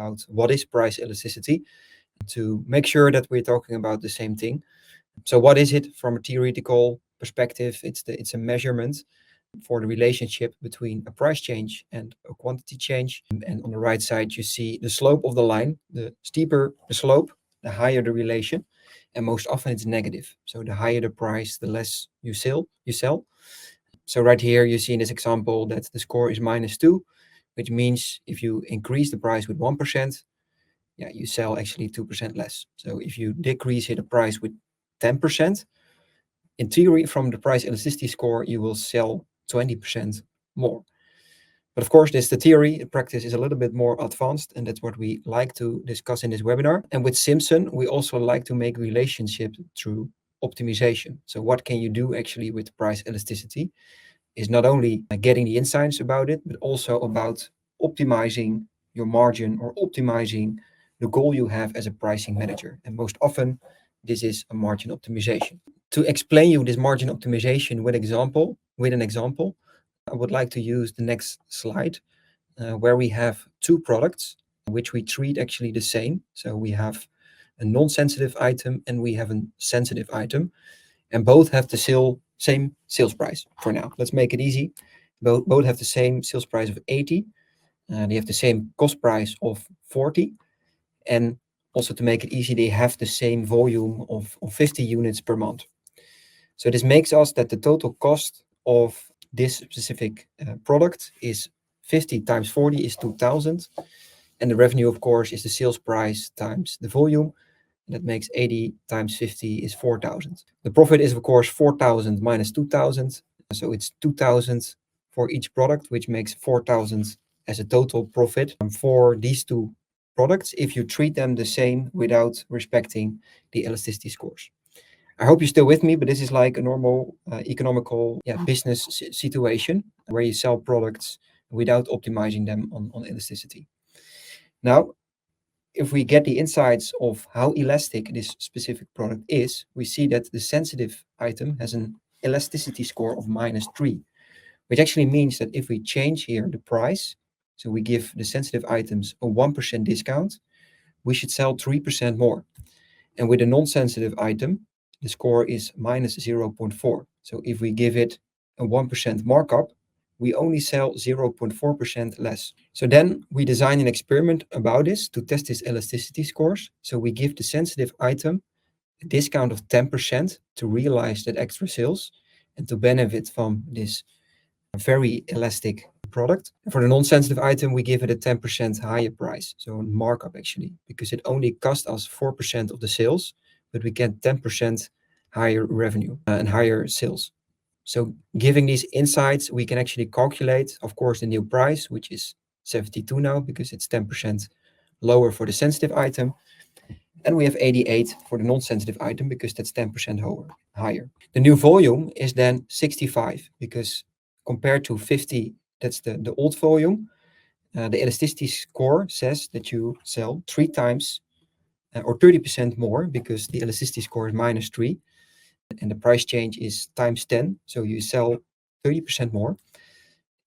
about what is price elasticity to make sure that we're talking about the same thing. So what is it from a theoretical perspective? It's a measurement for the relationship between a price change and a quantity change. And on the right side, you see the slope of the line. The steeper the slope, the higher the relation. And most often it's negative. So the higher the price, the less you sell. So right here, you see in this example that the score is -2, which means if you increase the price with 1%, yeah, you sell actually 2% less. So if you decrease the price with 10%, in theory, from the price elasticity score, you will sell 20% more. But of course, this is the theory. The practice is a little bit more advanced, and that's what we like to discuss in this webinar. And with SYMSON, we also like to make relationships through optimization. So what can you do actually with price elasticity is not only getting the insights about it, but also about optimizing your margin or optimizing the goal you have as a pricing manager. And most often, this is a margin optimization. To explain you this margin optimization with an example, I would like to use the next slide, where we have two products which we treat actually the same. So we have a non-sensitive item and we have a sensitive item, and both have the same sales price for now. Let's make it easy. Both have the same sales price of 80. They have the same cost price of 40. And also to make it easy, they have the same volume of 50 units per month. So this makes us that the total cost of this specific product is 50 times 40 is 2,000. And the revenue, of course, is the sales price times the volume. That makes 80 times 50 is 4,000. The profit is, of course, 4,000 minus 2,000. So it's 2,000 for each product, which makes 4,000 as a total profit for these two products if you treat them the same without respecting the elasticity scores. I hope you're still with me, but this is like a normal economical business situation where you sell products without optimizing them on elasticity. Now, if we get the insights of how elastic this specific product is, we see that the sensitive item has an elasticity score of -3, which actually means that if we change here the price, so we give the sensitive items a 1% discount, we should sell 3% more. And with a non-sensitive item, the score is -0.4. So if we give it a 1% markup, we only sell 0.4% less. So then we design an experiment about this to test this elasticity scores. So we give the sensitive item a discount of 10% to realize that extra sales and to benefit from this very elastic product. For the non-sensitive item, we give it a 10% higher price, so a markup actually, because it only cost us 4% of the sales, but we get 10% higher revenue and higher sales. So giving these insights, we can actually calculate, of course, the new price, which is 72 now, because it's 10% lower for the sensitive item. And we have 88 for the non-sensitive item, because that's 10% higher. The new volume is then 65, because compared to 50, that's the old volume. The elasticity score says that you sell 3 times or 30% more, because the elasticity score is -3. And the price change is times 10, so you sell 30% more.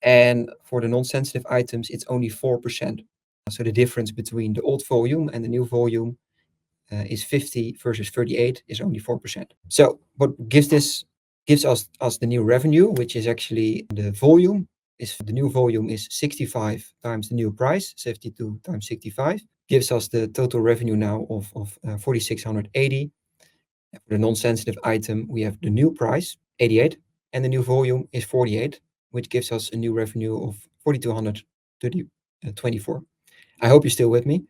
And for the non-sensitive items, it's only 4%. So the difference between the old volume and the new volume is 50 versus 38 is only 4%. So what gives us the new revenue, which is actually the volume. The new volume is 65 times the new price, 72 times 65, gives us the total revenue now of 4,680. For the non-sensitive item, we have the new price, 88, and the new volume is 48, which gives us a new revenue of 4,224. I hope you're still with me.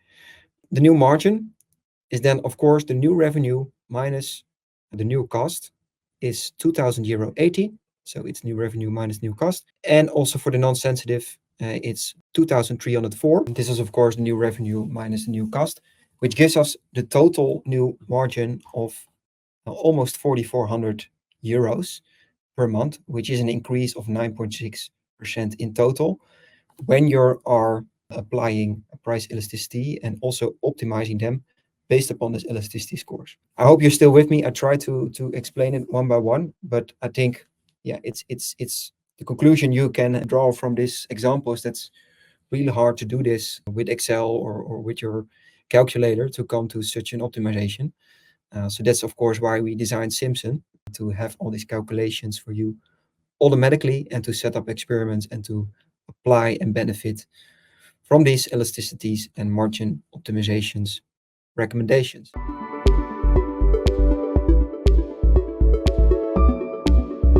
The new margin is then, of course, the new revenue minus the new cost is 2,000 euro 80. So it's new revenue minus new cost. And also for the non-sensitive, it's 2,304. This is, of course, the new revenue minus the new cost, which gives us the total new margin of almost 4,400 euros per month, which is an increase of 9.6% in total when you are applying price elasticity and also optimizing them based upon this elasticity scores. I hope you're still with me. I try to explain it one by one, but I think, yeah, it's the conclusion you can draw from this example is that's really hard to do this with Excel or with your calculator to come to such an optimization. So that's of course why we designed SYMSON, to have all these calculations for you automatically and to set up experiments and to apply and benefit from these elasticities and margin optimizations recommendations.